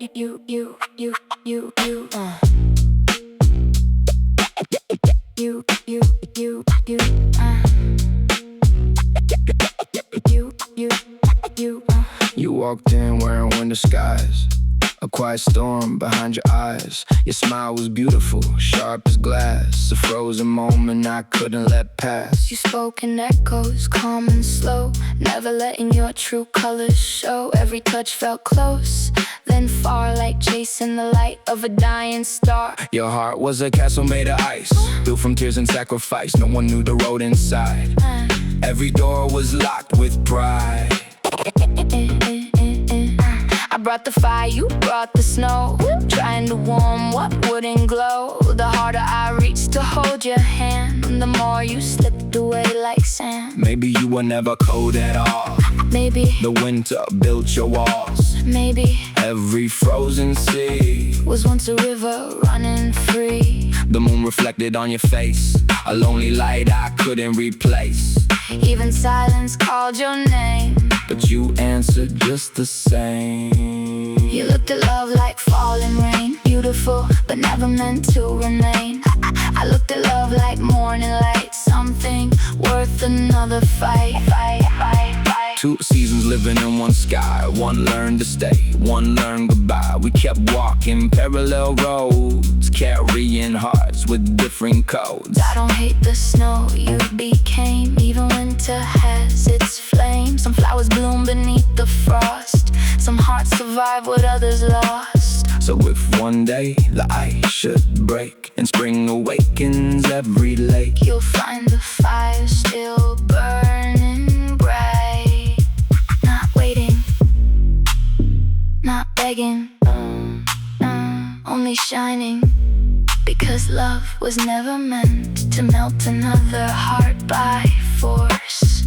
you, you, you, you, you, you, you, you, you, you. You walked in wearing winter skies, a quiet storm behind your eyes. Your smile was beautiful, sharp as glass, a frozen moment I couldn't let pass. You spoke in echoes, calm and slow, never letting your true colors show. Every touch felt close, then far, like chasing the light of a dying star. Your heart was a castle made of ice, built from tears and sacrifice. No one knew the road inside. Every door was locked with pride. I brought the fire, you brought the snow, trying to warm what wouldn't glow. The harder I reached to hold your hand, the more you slipped away like sand. Maybe you were never cold at all. Maybe the winter built your walls. Maybe every frozen sea was once a river running free. The moon reflected on your face, a lonely light I couldn't replace. Even silence called your name, but you answered just the same. You looked at love like falling rain, beautiful but never meant to remain. I looked at love like morning light, something worth another fight. Two seasons living in one sky, one learned to stay, one learned goodbye. We kept walking parallel roads, carrying hearts with different codes. I don't hate the snow you became, even winter has its flame. Some flowers bloom beneath the frost, some hearts survive what others lost. So if one day the ice should break and spring awakens every lake, you'll find the fire still burning bright, not waiting, not begging, only shining. Because love was never meant to melt another heart by force.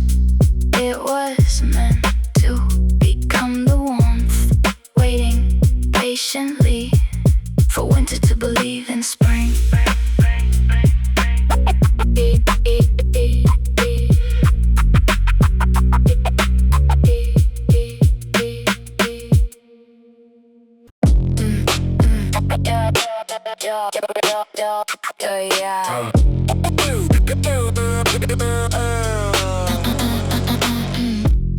It was meant to become the warmth, waiting patiently for winter to believe in spring.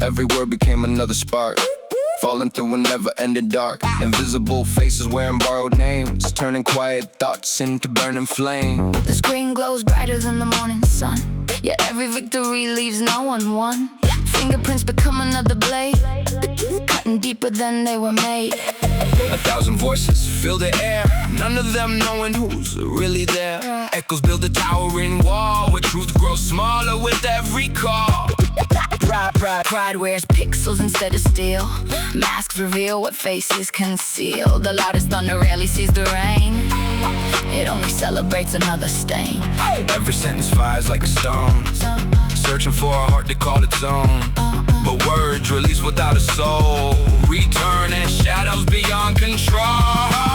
Every word became another spark, falling through a never-ending dark. Invisible faces wearing borrowed names, turning quiet thoughts into burning flame. The screen glows brighter than the morning sun, yet every victory leaves no one won. Fingerprints become another blade, cutting deeper than they were made. 1,000 voices fill the air, none of them knowing who's really there. Echoes build a towering wall, where truth grows smaller with every call. Pride wears pixels instead of steel. Masks reveal what faces conceal. The loudest thunder rarely sees the rain, it only celebrates another stain. Every sentence fires like a stone, searching for a heart to call its own. But words released without a soul return as shadows beyond control.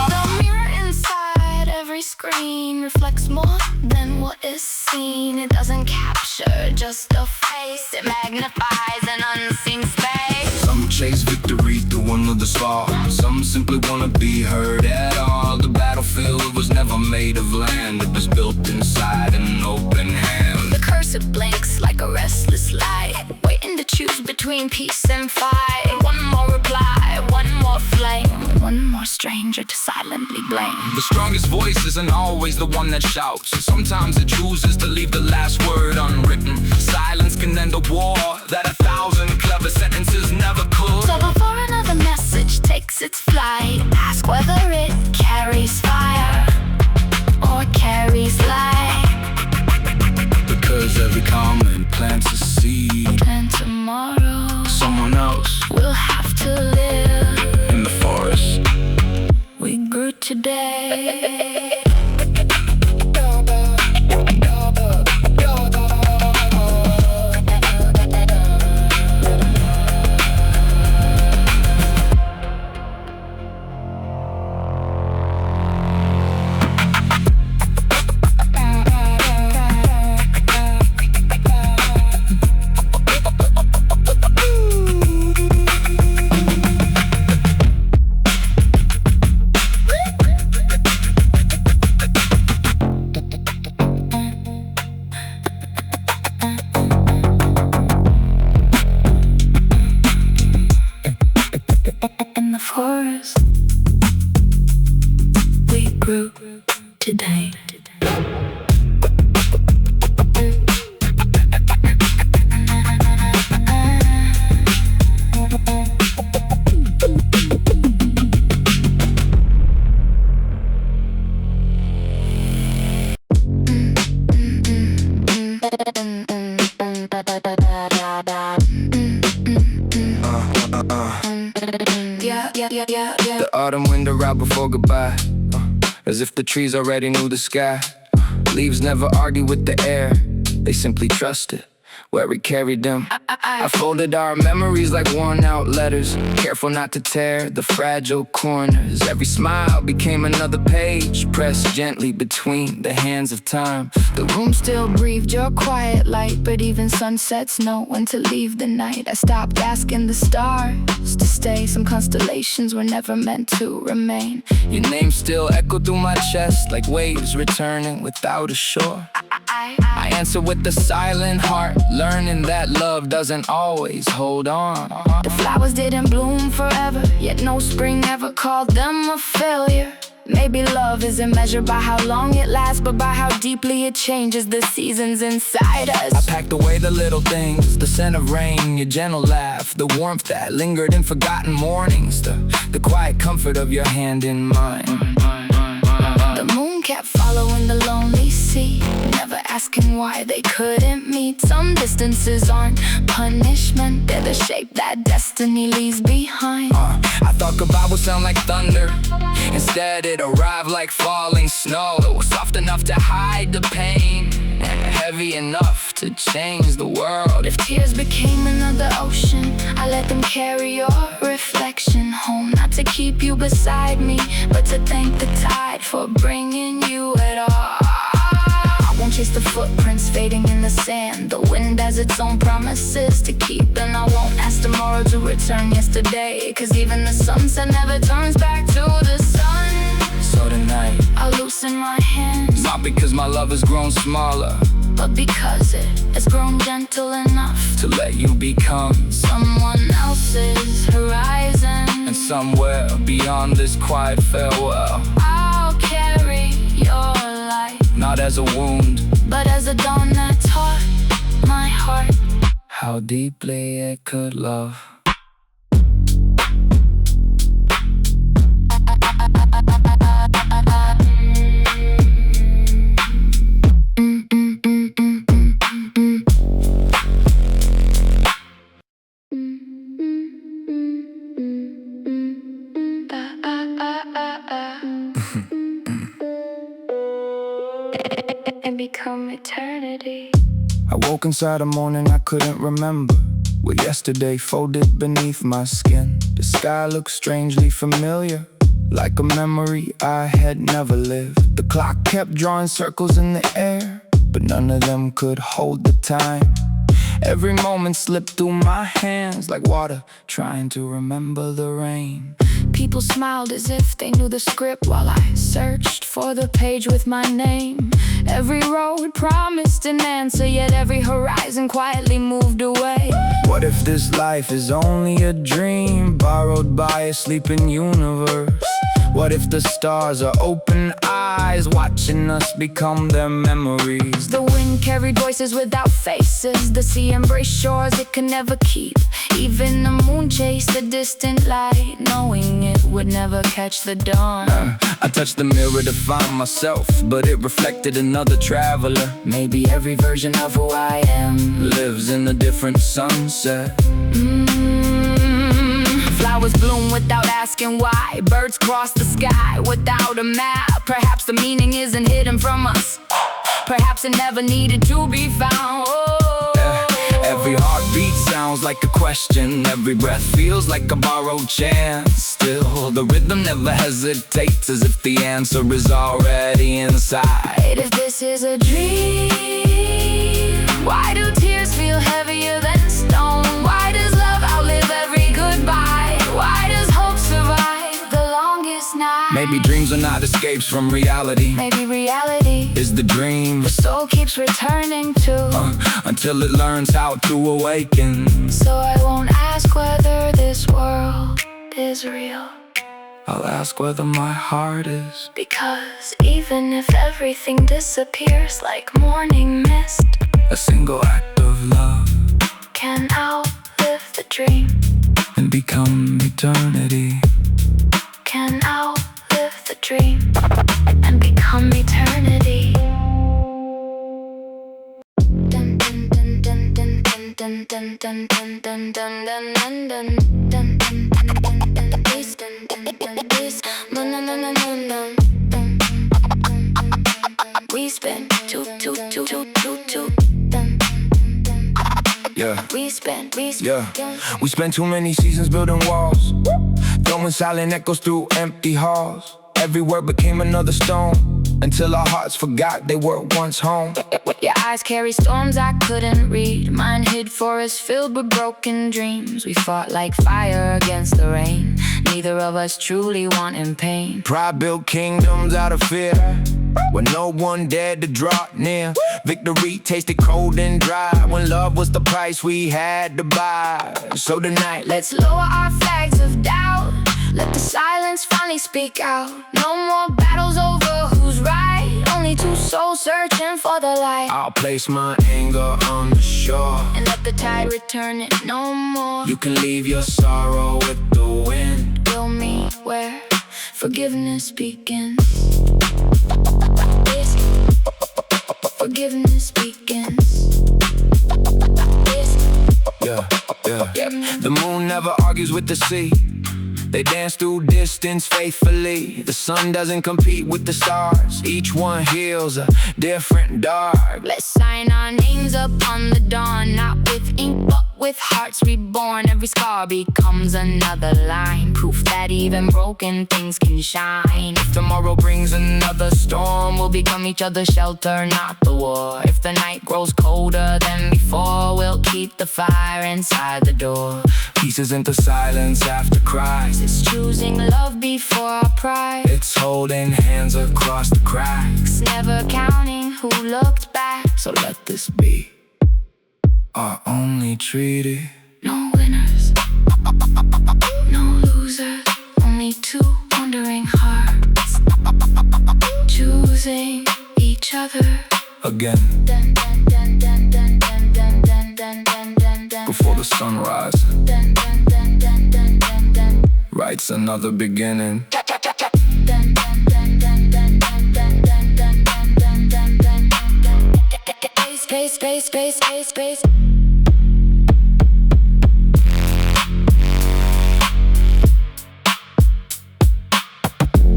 The mirror inside every screen reflects more than what is seen. It doesn't capture just a face, it magnifies an unseen space. Some chase victory through another fall, some simply wanna be heard at all. The battlefield was never made of land, it was built inside an open hand. The cursor blinks like a restless light, waiting to choose between peace and fight. One more reply, one more flame, one more stranger to silently blame. The strongest voice isn't always the one that shouts. Sometimes it chooses to leave the last word unwritten. Silence can end a war that 1,000 clever sentences never could. So before another message takes its flight, ask whether it carries fire or carries light. Because every comment plants a seed, and tomorrow someone else will have to live in the forest we grew today. In the forest we grew today. The autumn wind arrived before goodbye, as if the trees already knew the sky. Leaves never argue with the air, they simply trusted where it carried them. I folded our memories like worn out letters, careful not to tear the fragile corners. Every smile became another page, pressed gently between the hands of time. The room still breathed your quiet light, but even sunsets know when to leave the night. I stopped asking the stars to stay, some constellations were never meant to remain. Your name still echoed through my chest like waves returning without a shore. I answer with a silent heart, learning that love doesn't always hold on. The flowers didn't bloom forever, yet no spring ever called them a failure. Maybe love isn't measured by how long it lasts, but by how deeply it changes the seasons inside us. I packed away the little things, the scent of rain, your gentle laugh, the warmth that lingered in forgotten mornings, the quiet comfort of your hand in mine. The moon kept following the lonely sea, never asking why they couldn't meet. Some distances aren't punishment, they're the shape that destiny leaves behind. I thought goodbye would sound like thunder, instead it arrived like falling snow. It was soft enough to hide the pain, heavy enough to change the world. If tears became another ocean, I let them carry your reflection home. Not to keep you beside me, but to thank the tide for bringing you at all. I won't chase the footprints fading in the sand. The wind has its own promises to keep, and I won't ask tomorrow to return yesterday, 'cause even the sunset never turns back to the sun. So tonight, I'll loosen my hands, not because my love has grown smaller, but because it has grown gentle enough to let you become someone else's horizon. and somewhere beyond this quiet farewell, I'll carry your light, not as a wound, but as a dawn that taught my heart how deeply it could love. and become eternity. I woke inside a morning I couldn't remember, with yesterday folded beneath my skin. The sky looked strangely familiar, like a memory I had never lived. The clock kept drawing circles in the air, but none of them could hold the time. Every moment slipped through my hands like water, trying to remember the rain. People smiled as if they knew the script while I searched for the page with my name. Every road promised an answer, yet every horizon quietly moved away. What if this life is only a dream borrowed by a sleeping universe? What if the stars are open eyes watching us become their memories? The wind carried voices without faces, the sea embraced shores it could never keep. Even the moon chased a distant light, knowing it would never catch the dawn. I touched the mirror to find myself, but it reflected another traveler. Maybe every version of who I am lives in a different sunset. Flowers bloom without asking why, birds cross the sky without a map. Perhaps the meaning isn't hidden from us, perhaps it never needed to be found. Every heartbeat sounds like a question, every breath feels like a borrowed chance. Still, the rhythm never hesitates, as if the answer is already inside. If this is a dream, why do tears feel heavier than stone? Why does love outlive every goodbye? Why does hope survive the longest night? Maybe dreams are not as escapes from reality. Maybe reality Is the dream the soul keeps returning to, until it learns how to awaken. so I won't ask whether this world is real, I'll ask whether my heart is. because even if everything disappears like morning mist, A single act of love can outlive the dream, and become eternity. can outlive the dream and become eternity. Dun dun dun dun dun dun dun dun dun dun dun dun dun dun dun dun. This dun dun dun this no no no no no no. We spend two. Yeah. We spend. Yeah, we spent too many seasons building walls, throwing silent echoes through empty halls. Every word became another stone, until our hearts forgot they were once home. Your eyes carry storms I couldn't read. Mine hid forests filled with broken dreams. We fought like fire against the rain. Neither of us truly wanting pain. Pride built kingdoms out of fear, when no one dared to draw near. Victory tasted cold and dry, when love was the price we had to buy. So tonight, Let's lower our flags of doubt. Let the silence finally speak out. No more battles over who's right, only two souls searching for the light. I'll place my anger on the shore, And let the tide return it no more. you can leave your sorrow with the wind. We'll meet where forgiveness begins. This forgiveness begins. This Yeah. The moon never argues with the sea. They dance through distance faithfully. The sun doesn't compete with the stars. Each one heals a different dark. Let's sign our names up on the dawn, not with ink but with hearts reborn. Every scar becomes another line, proof that even broken things can shine. If tomorrow brings another storm, we'll become each other's shelter, not the war. If the night grows colder than before, we'll keep the fire inside the door. Peace isn't the silence after cries. It's choosing love before our pride. It's holding hands across the cracks. It's never counting who looked back. So let this be our only treaty. No winners, no losers, only two wandering hearts, choosing each other Again, dun, dun, dun, dun, dun, dun, dun, dun, dun, dun, dun, dun. before the sunrise, Dun, dun, dun, dun, dun, dun, dun. writes another beginning. Dun, dun, dun, dun, dun, dun, dun, dun, dun, dun, dun, dun, dun. Space, space, space, space, space.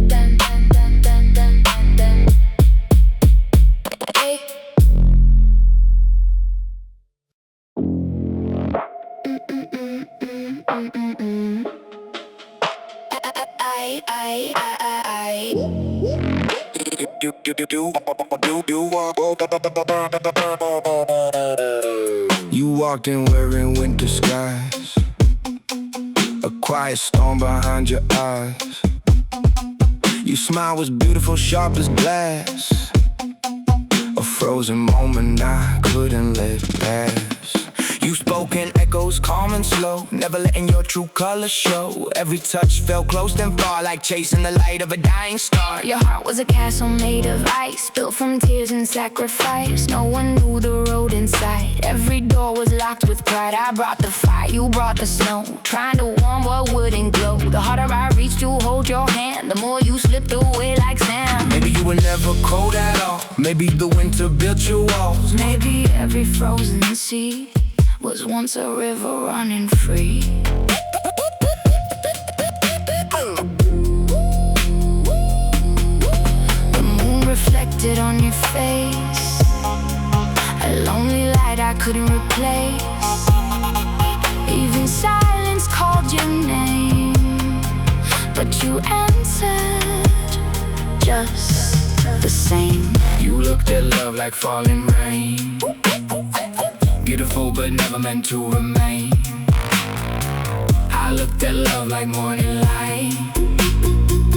Dun, dun, dun, dun, dun, dun, dun. Hey. I. You walked in wearing winter skies, a quiet storm behind your eyes. Your smile was beautiful, sharp as glass, a frozen moment I couldn't let pass. You spoke in echoes, calm and slow, never letting your true colors show. Every touch felt close and far, like chasing the light of a dying star. Your heart was a castle made of ice, built from tears and sacrifice. No one knew the road inside. Every door was locked with pride. I brought the fire, you brought the snow, trying to warm what wouldn't glow. The harder I reached to hold your hand, the more you slipped away like sand. Maybe you were never cold at all. Maybe the winter built your walls. Maybe every frozen sea was once a river running free. The moon reflected on your face, a lonely light I couldn't replace. Even silence called your name, but you answered just the same. You looked at love like falling rain, beautiful but never meant to remain. I looked at love like morning light,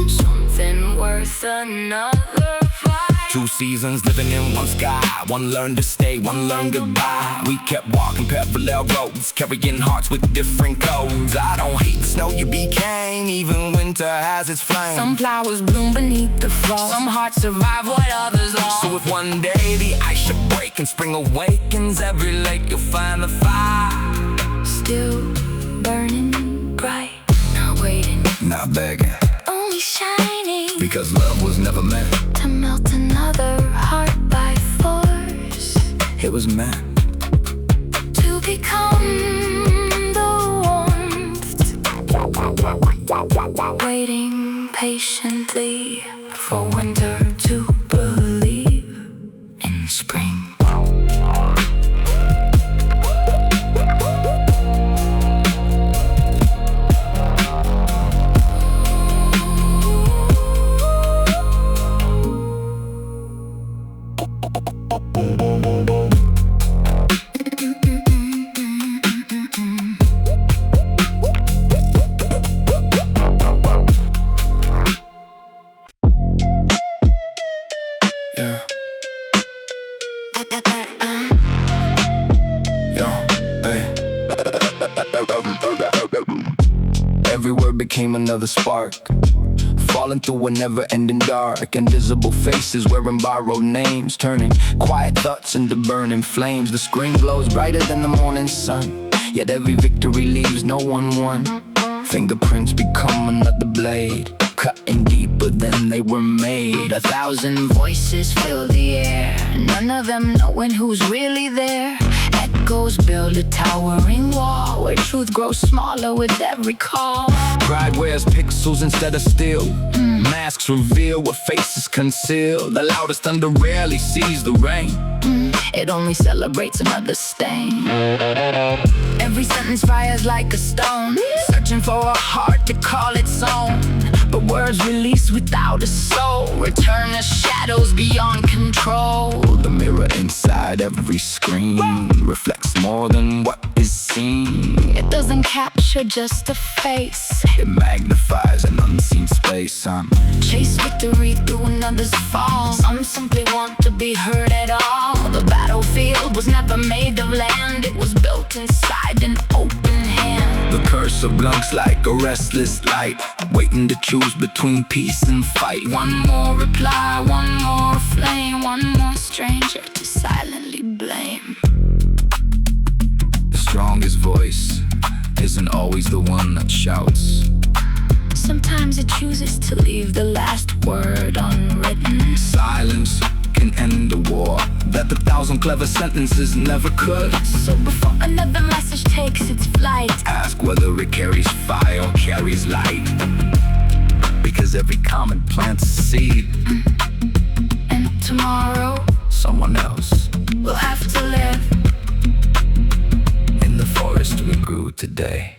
Something worth worth another fight. Two seasons living in one sky. One learned to stay, one learned goodbye. We kept walking parallel roads, carrying hearts with different codes. I don't hate the snow you became, even winter has its flame. Some flowers bloom beneath the frost, some hearts survive what others lost. So if one day the ice should break and spring awakens every lake, you'll find the fire still burning bright, not waiting, not begging, only shining. because love was never meant to melt another heart by force. It was meant to become the warmth, waiting patiently for winter to believe in spring. Every word became another spark, falling through a never-ending dark. Invisible faces wearing borrowed names, turning quiet thoughts into burning flames. The screen glows brighter than the morning sun, yet every victory leaves no one won. Fingerprints become another blade, cutting deeper than they were made. 1,000 voices fill the air, none of them knowing who's really there. Echoes build a towering wall, where truth grows smaller with every call. Pride wears pixels instead of steel, masks reveal what faces conceal. The loudest thunder rarely sees the rain, it only celebrates another stain. Every sentence fires like a stone, searching for a heart to call its own. But words released without a soul return as shadows beyond control. The mirror inside every screen reflects more than what is seen. It doesn't capture just a face, it magnifies an unseen space. Chase victory through another's fall, some simply want to be heard at all. The battlefield was never made of land, it was built inside an open hand. The cursor blinks like a restless light, waiting to choose between peace and fight. One more reply, one more flame, one more stranger to silently blame. The strongest voice isn't always the one that shouts. Sometimes it chooses to leave the last word unwritten. Silence can end a war that 1,000 clever sentences never could. So before another message takes its flight, ask whether it carries fire or carries light, because every comment plants a seed, and tomorrow someone else will have to live in the forest we grew today.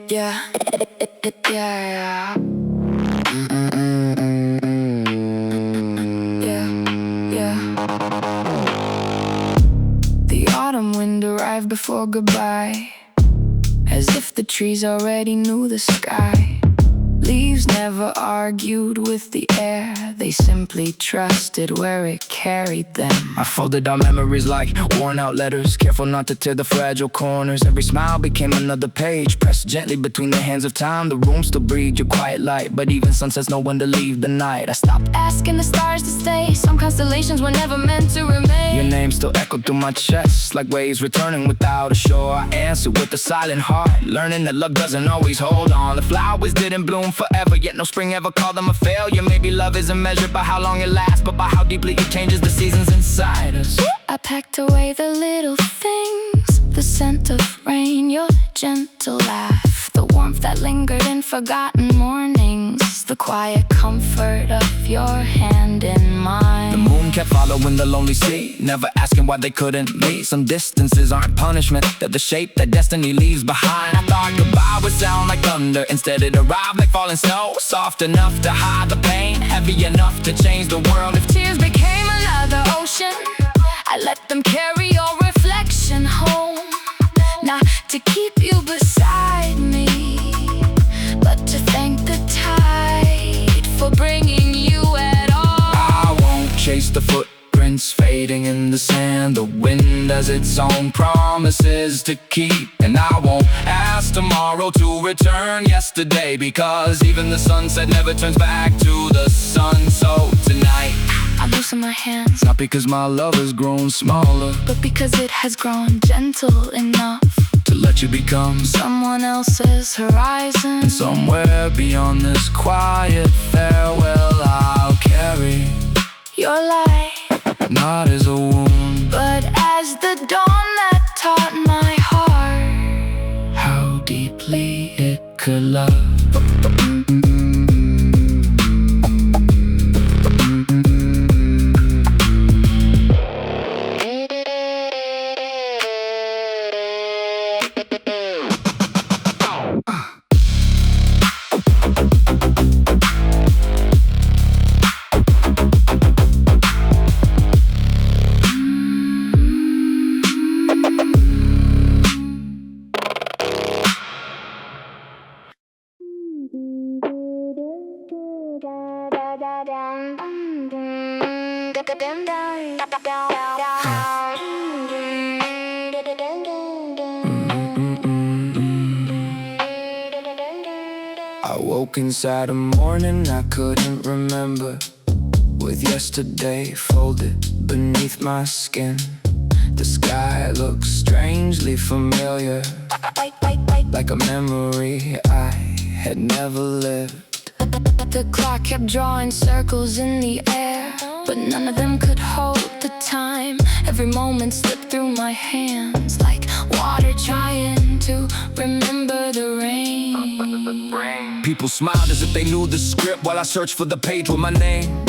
Yeah, yeah, yeah. The autumn wind arrived before goodbye, as if the trees already knew the sky. Leaves never argued with the air, they simply trusted where it carried them. I folded our memories like worn out letters, careful not to tear the fragile corners. Every smile became another page, pressed gently between the hands of time. The room still breathed your quiet light, but even sunsets know when to leave the night. I stopped asking the stars to stay, some constellations were never meant to remain. Your name still echoed through my chest, like waves returning without a shore. I answered with a silent heart, learning that luck doesn't always hold on. The flowers didn't bloom forever, yet no spring ever called them a failure. Maybe love isn't measured by how long it lasts, but by how deeply it changes the seasons inside us. I packed away the little things, the scent of rain, your gentle laugh, the warmth that that lingered in forgotten mornings, the quiet comfort of your hand in mine. The moon kept following the lonely sea, never asking why they couldn't meet. Some distances aren't punishment, they're the shape that destiny leaves behind. I thought goodbye would sound like thunder, instead it arrived like falling snow. Soft enough to hide the pain, heavy enough to change the world. If Tears became another ocean, I let them carry your reflection home. Not to keep you beside me, but to thank the tide for bringing you at all. I won't chase the footprints fading in the sand. The wind has its own promises to keep, and I won't ask tomorrow to return yesterday, because even the sunset never turns back to the sun. So tonight I loosen my hands, not because my love has grown smaller, but because it has grown gentle enough to let you become someone else's horizon. And somewhere beyond this quiet farewell, I'll carry your light, not as a wound, but as the dawn that taught my heart how deeply it could love. I woke inside a morning I couldn't remember, with yesterday folded beneath my skin. The sky looks strangely familiar, like a memory I had never lived. The clock kept drawing circles in the air, but none of them could hold the time. Every moment slipped through my hands, like water trying to remember the rain. People smiled as if they knew the script while I searched for the page with my name.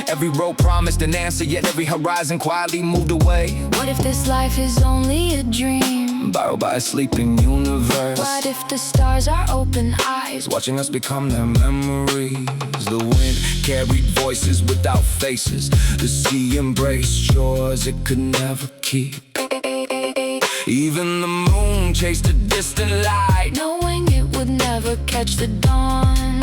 Every road promised an answer, yet every horizon quietly moved away. What if this life is only a dream, borrowed by a sleeping universe? What if the stars are open eyes, watching us become their memories? The wind carried voices without faces. The sea embraced shores it could never keep. Even the moon chased a distant light, knowing it would never catch the dawn.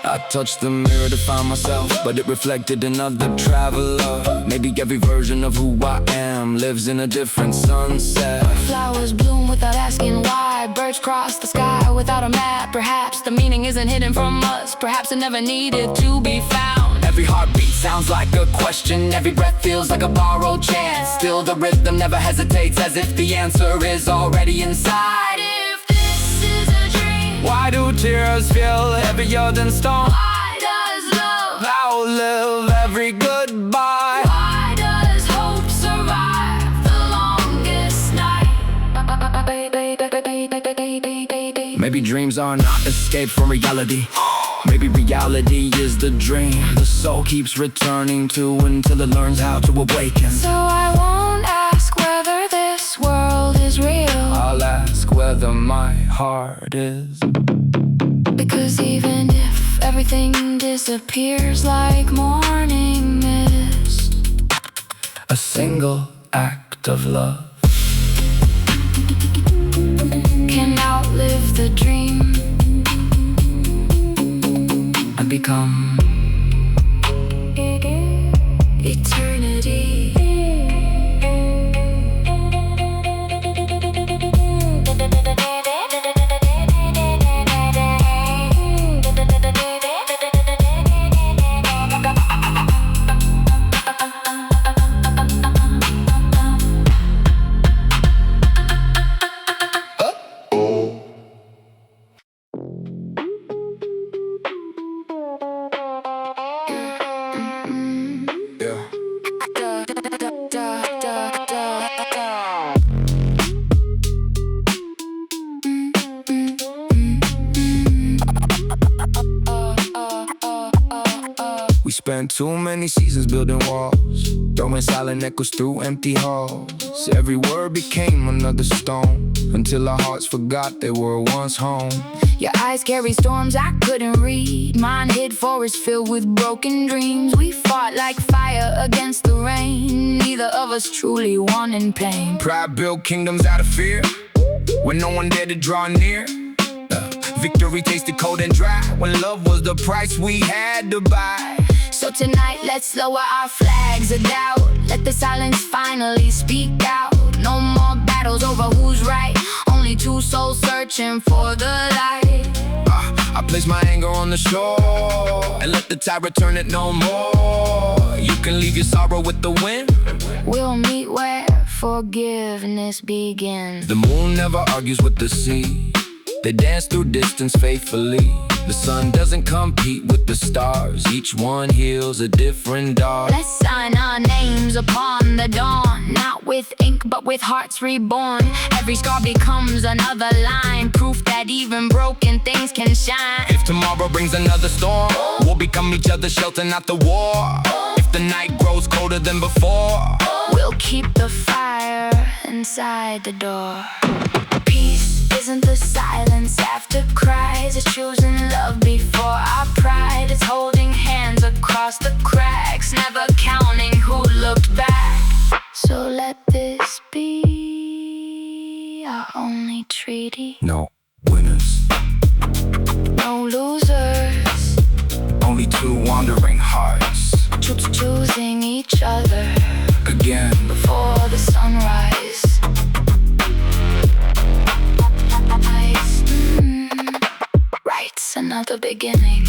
I touched the mirror to find myself, but it reflected another traveler. Maybe every version of who I am lives in a different sunset. Flowers bloom without asking why, birds cross the sky without a map. Perhaps the meaning isn't hidden from us, perhaps it never needed to be found. Every heartbeat sounds like a question, every breath feels like a borrowed chance. Still the rhythm never hesitates, as if the answer is already inside. If this is a dream, why do tears feel heavier than stone? why does love outlive every goodbye? Why does hope survive the longest night? Maybe dreams are not escape from reality. Maybe reality is the dream the soul keeps returning to until it learns how to awaken. So I won't ask whether this world is real, I'll ask whether my heart is. Because even if everything disappears like morning mist, a single act of love can outlive the dream and become eternity. Too many seasons building walls, throwing silent echoes through empty halls. Every word became another stone, until our hearts forgot they were once home. Your eyes carry storms I couldn't read. Mine hid forests filled with broken dreams. We fought like fire against the rain. Neither of us truly won in pain. Pride built kingdoms out of fear, when no one dared to draw near. Victory tasted cold and dry, when love was the price we had to buy. So tonight let's lower our flags of doubt. Let the silence finally speak out. No more battles over who's right, only two souls searching for the light. I place my anger on the shore, and let the tide return it no more. You can leave your sorrow with the wind. We'll meet where forgiveness begins. The moon never argues with the sea, they dance through distance faithfully. The sun doesn't compete with the stars, each one heals a different dark. Let's sign our names upon the dawn, not with ink but with hearts reborn. Every scar becomes another line, proof that even broken things can shine. If tomorrow brings another storm, we'll become each other's shelter, not the war. If the night grows colder than before, we'll keep the fire inside the door. Peace isn't the silence after cries, it's choosing love before our pride. It's holding hands across the cracks, never counting who looked back. So let this be our only treaty. No winners, no losers, only two wandering hearts, choosing each other again before the sunrise. Writes another beginning.